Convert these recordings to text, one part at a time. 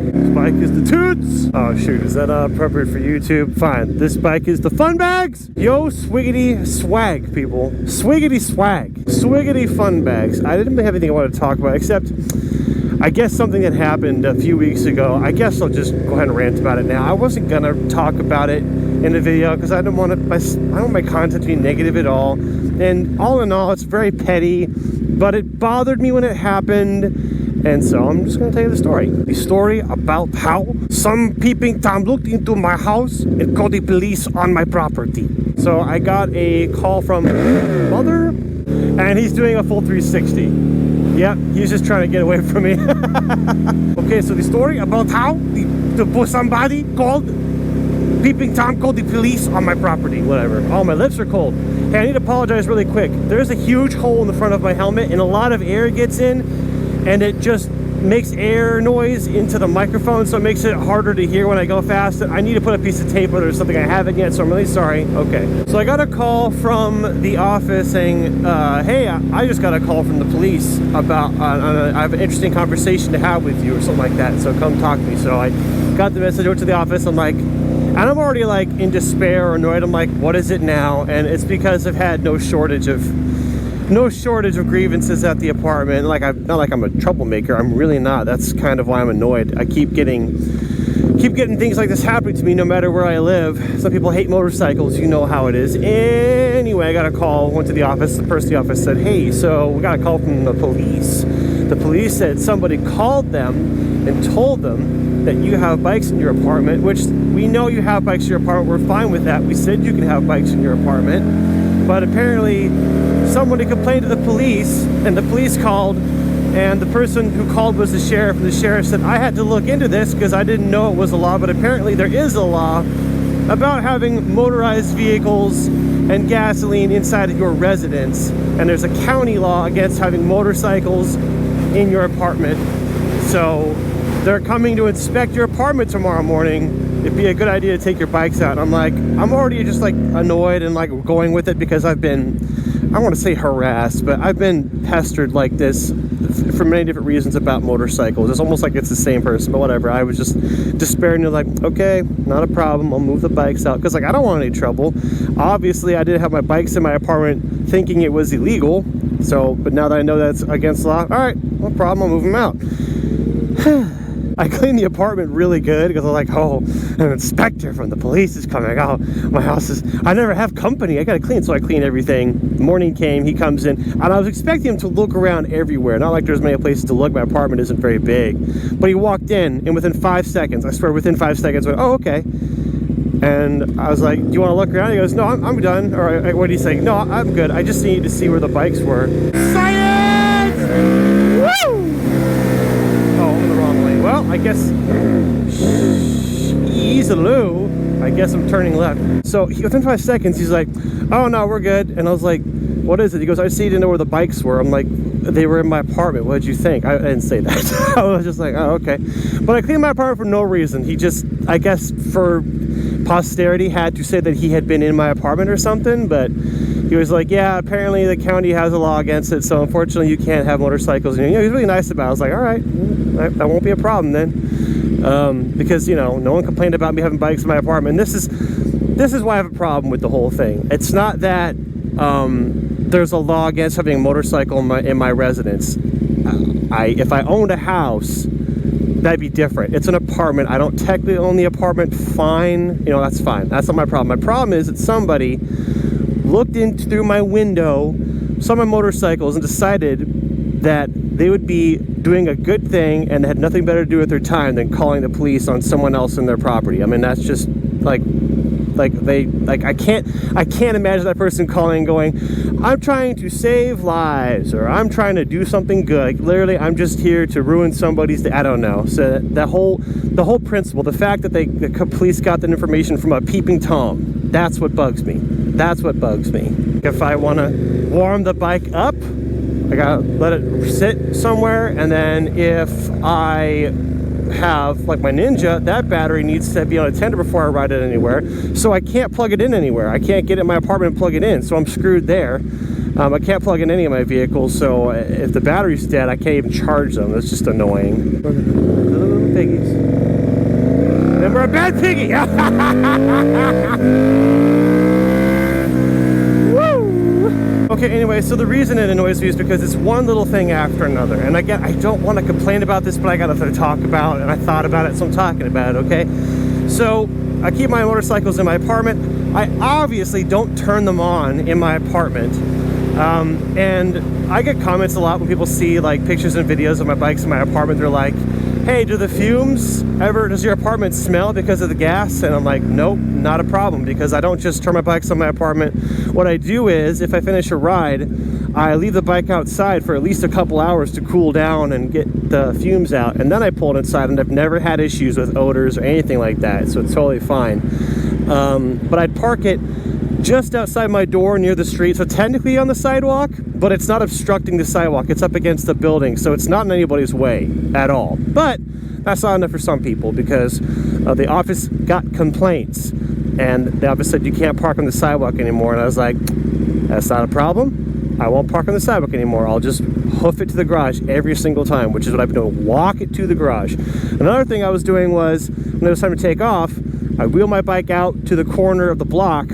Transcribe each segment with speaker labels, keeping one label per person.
Speaker 1: This bike is the toots. Oh shoot, is that appropriate for YouTube? Fine. This bike is the fun bags. Yo, swiggity swag, people. Swiggity swag. Swiggity fun bags. I didn't have anything I wanted to talk about except I guess something that happened a few weeks ago. I guess I'll just go ahead and rant about it now. I wasn't gonna talk about it in the video because I don't want my content to be negative at all. And all in all, it's very petty, but it bothered me when it happened. And so I'm just going to tell you the story. The story about how some peeping Tom looked into my house and called the police on my property. So I got a call from mother, and he's doing a full 360. Yep, he's just trying to get away from me. Okay, so the story about how somebody called, peeping Tom called the police on my property. Whatever. Oh, my lips are cold. Hey, I need to apologize really quick. There's a huge hole in the front of my helmet, and a lot of air gets in. And it just makes air noise into the microphone, so it makes it harder to hear when I go fast. I need to put a piece of tape, or there's something I haven't yet, so I'm really sorry. Okay. So I got a call from the office saying, hey, I just got a call from the police about, I have an interesting conversation to have with you, or something like that, so come talk to me. So I got the message, went to the office, I'm like, and I'm already like in despair or annoyed. I'm like, what is it now? And it's because I've had no shortage of grievances at the apartment. Like, not like I'm a troublemaker. I'm really not. That's kind of why I'm annoyed. I keep getting things like this happening to me no matter where I live. Some people hate motorcycles. You know how it is. Anyway, I got a call, went to the office. The person in the office said, hey, so we got a call from the police. The police said somebody called them and told them that you have bikes in your apartment, which we know you have bikes in your apartment. We're fine with that. We said you can have bikes in your apartment. But apparently somebody complained to the police, and the police called, and the person who called was the sheriff, and the sheriff said, I had to look into this because I didn't know it was a law, but apparently there is a law about having motorized vehicles and gasoline inside of your residence, and there's a county law against having motorcycles in your apartment. So they're coming to inspect your apartment tomorrow morning. It'd be a good idea to take your bikes out. And I'm like, I'm already just like annoyed and like going with it because I've been, I don't want to say harassed, but I've been pestered like this for many different reasons about motorcycles. It's almost like it's the same person, but whatever. I was just despairing and like, okay, not a problem. I'll move the bikes out because like I don't want any trouble. Obviously, I didn't have my bikes in my apartment thinking it was illegal. So, but now that I know that's against the law, all right, no problem. I'll move them out. I cleaned the apartment really good because I'm like, oh, an inspector from the police is coming. Oh, my house is, I never have company. I got to clean. So I clean everything. Morning came, he comes in, and I was expecting him to look around everywhere. Not like there's many places to look. My apartment isn't very big. But he walked in, and within 5 seconds, I swear within 5 seconds, I went, oh, okay. And I was like, do you want to look around? He goes, no, I'm done. Or what did he say? No, I'm good. I just need to see where the bikes were. Science! Woo! Well, I guess easy-loo. I guess I'm turning left. So within 5 seconds, he's like, oh, no, we're good. And I was like, what is it? He goes, I see you didn't know where the bikes were. I'm like, they were in my apartment. What did you think? I didn't say that. I was just like, oh, okay. But I cleaned my apartment for no reason. He just, I guess for posterity, had to say that he had been in my apartment or something. But he was like, yeah, apparently the county has a law against it. So unfortunately, you can't have motorcycles. And, you know, he's really nice about it. I was like, all right, that won't be a problem then. Because, you know, no one complained about me having bikes in my apartment. And this is why I have a problem with the whole thing. It's not that there's a law against having a motorcycle in my residence. If I owned a house, that'd be different. It's an apartment. I don't technically own the apartment. Fine. You know, that's fine. That's not my problem. My problem is that somebody looked in through my window, saw my motorcycles, and decided that they would be doing a good thing and had nothing better to do with their time than calling the police on someone else in their property. I mean, that's just like I can't imagine that person calling and going, I'm trying to save lives, or I'm trying to do something good. Like, literally, I'm just here to ruin somebody's day. I don't know. So the whole principle, the fact that the police got that information from a peeping Tom, that's what bugs me. That's what bugs me. If I want to warm the bike up, I gotta let it sit somewhere, and then if I have, like my Ninja, that battery needs to be on a tender before I ride it anywhere, so I can't plug it in anywhere. I can't get it in my apartment and plug it in, so I'm screwed there. I can't plug in any of my vehicles, so if the battery's dead, I can't even charge them. That's just annoying. Little piggies. Remember a bad piggy! Woo! Okay, anyway, so the reason it annoys me is because it's one little thing after another. And again, I don't want to complain about this, but I got nothing to talk about, and I thought about it, so I'm talking about it, okay? So, I keep my motorcycles in my apartment. I obviously don't turn them on in my apartment. And I get comments a lot when people see like pictures and videos of my bikes in my apartment. They're like, hey, does your apartment smell because of the gas? And I'm like, nope, not a problem, because I don't just turn my bikes on my apartment. What I do is, if I finish a ride, I leave the bike outside for at least a couple hours to cool down and get the fumes out, and then I pull it inside, and I've never had issues with odors or anything like that, so it's totally fine. But I'd park it just outside my door near the street, so technically on the sidewalk, but it's not obstructing the sidewalk. It's up against the building, so it's not in anybody's way at all. But that's not enough for some people, because the office got complaints, and the office said you can't park on the sidewalk anymore. And I was like, that's not a problem. I won't park on the sidewalk anymore. I'll just hoof it to the garage every single time, which is what I've been doing. Walk it to the garage. Another thing I was doing was, when it was time to take off, I wheel my bike out to the corner of the block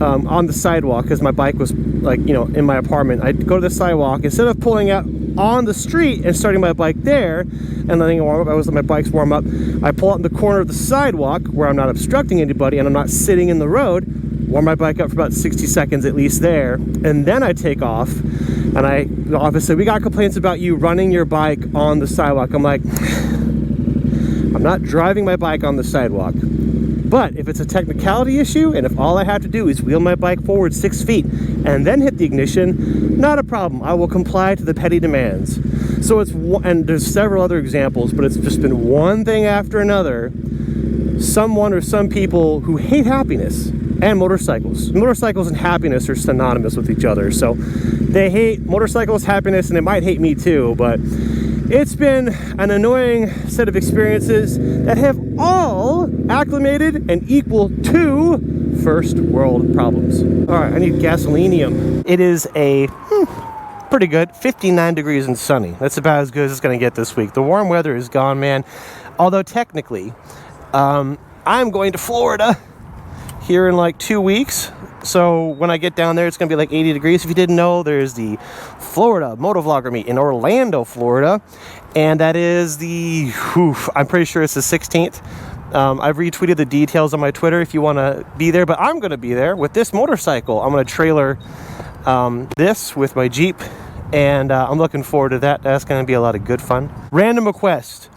Speaker 1: on the sidewalk, because my bike was, like, you know, in my apartment. I'd go to the sidewalk instead of pulling out on the street and starting my bike there and letting it warm up. I was letting my bikes warm up. I pull out in the corner of the sidewalk where I'm not obstructing anybody and I'm not sitting in the road, warm my bike up for about 60 seconds at least there, and then I take off. And the office said, we got complaints about you running your bike on the sidewalk. I'm like, I'm not driving my bike on the sidewalk. But if it's a technicality issue, and if all I have to do is wheel my bike forward 6 feet and then hit the ignition, not a problem. I will comply to the petty demands. So and there's several other examples, but it's just been one thing after another. Someone or some people who hate happiness and motorcycles. Motorcycles and happiness are synonymous with each other. So they hate motorcycles, happiness, and they might hate me too, but it's been an annoying set of experiences that have all acclimated and equal to first world problems. All right, I need gasolinium. It is a pretty good 59 degrees and sunny. That's about as good as it's gonna get this week. The warm weather is gone, man. Although technically, I'm going to Florida here in like 2 weeks. So when I get down there, it's going to be like 80 degrees. If you didn't know, there's the Florida Motovlogger Meet in Orlando, Florida. And that is I'm pretty sure it's the 16th. I've retweeted the details on my Twitter if you want to be there. But I'm going to be there with this motorcycle. I'm going to trailer this with my Jeep. And I'm looking forward to that. That's going to be a lot of good fun. Random request.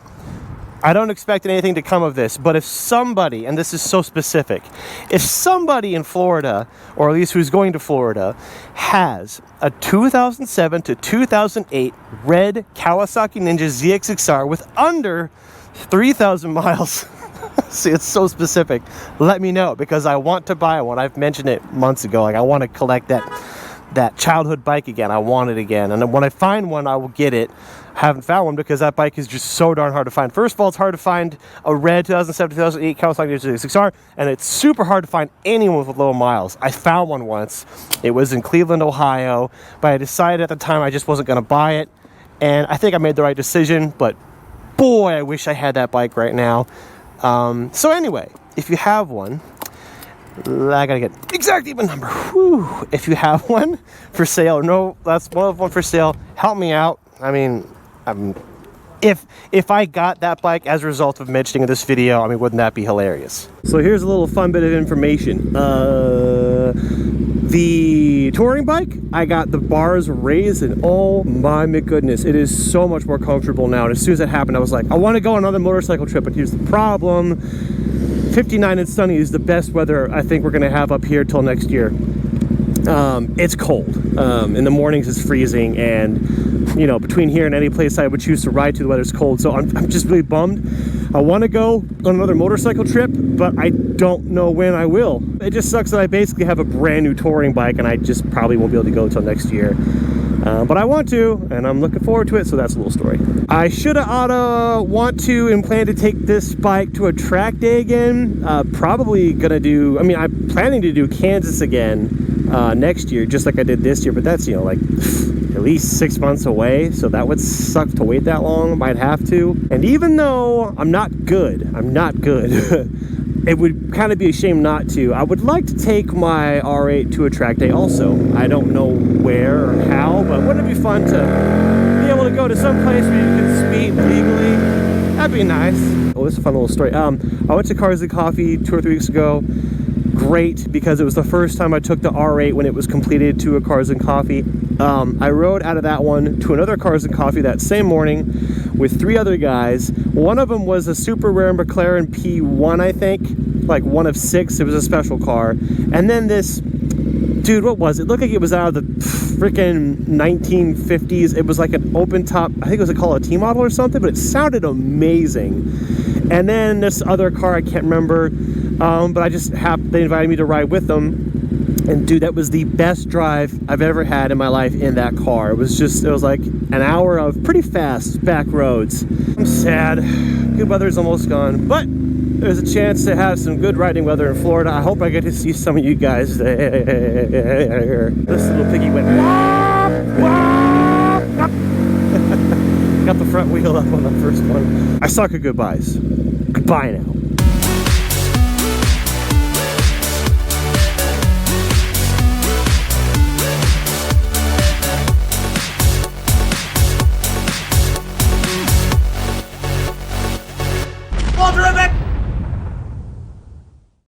Speaker 1: I don't expect anything to come of this, but if somebody, and this is so specific, if somebody in Florida, or at least who's going to Florida, has a 2007 to 2008 red Kawasaki Ninja ZX-XR with under 3,000 miles, see, it's so specific, let me know, because I want to buy one. I've mentioned it months ago, like I want to collect that childhood bike again. I want it again, and when I find one, I will get it. Haven't found one because that bike is just so darn hard to find. First of all, it's hard to find a red 2007 2008 Kawasaki ZX-XR, and it's super hard to find anyone with low miles. I found one once. It was in Cleveland, Ohio, but I decided at the time I just wasn't going to buy it, and I think I made the right decision, but boy, I wish I had that bike right now. So anyway, if you have one, I gotta get exact even number. Whew. If you have one for sale, or no, that's one for sale, help me out. I mean, if I got that bike as a result of mentioning this video, I mean, wouldn't that be hilarious? So here's a little fun bit of information. The touring bike, I got the bars raised, and oh my goodness, it is so much more comfortable now. And as soon as that happened, I was like, I want to go on another motorcycle trip, but here's the problem. 59 and sunny is the best weather I think we're going to have up here till next year. It's cold. In the mornings it's freezing, and you know, between here and any place I would choose to ride to, the weather's cold. So I'm just really bummed. I want to go on another motorcycle trip, but I don't know when I will. It just sucks that I basically have a brand new touring bike, and I just probably won't be able to go until next year. But I want to, and I'm looking forward to it, so that's a little story. I shoulda, oughta, want to, and plan to take this bike to a track day again. Probably gonna do, I mean, I'm planning to do Kansas again next year, just like I did this year, but that's, you know, like at least 6 months away, so that would suck to wait that long. Might have to. And even though I'm not good, it would kind of be a shame not to. I would like to take my R8 to a track day also. I don't know where or how, but wouldn't it be fun to be able to go to some place where you can speed legally? That'd be nice. Oh, this is a fun little story. I went to Cars and Coffee 2 or 3 weeks ago. Great, because it was the first time I took the R8 when it was completed to a Cars and Coffee. I rode out of that one to another Cars and Coffee that same morning with 3 other guys. One of them was a super rare McLaren P1, I think, like one of 6. It was a special car. And then this dude, what was it? It looked like it was out of the freaking 1950s. It was like an open top, I think it was called a T model or something, but it sounded amazing. And then this other car, I can't remember, but they invited me to ride with them. And dude, that was the best drive I've ever had in my life in that car. It was like an hour of pretty fast back roads. I'm sad. Good weather's almost gone, but there's a chance to have some good riding weather in Florida. I hope I get to see some of you guys there. This little piggy went wop, wop, wop. Got the front wheel up on the first one. I suck at goodbyes. Goodbye now.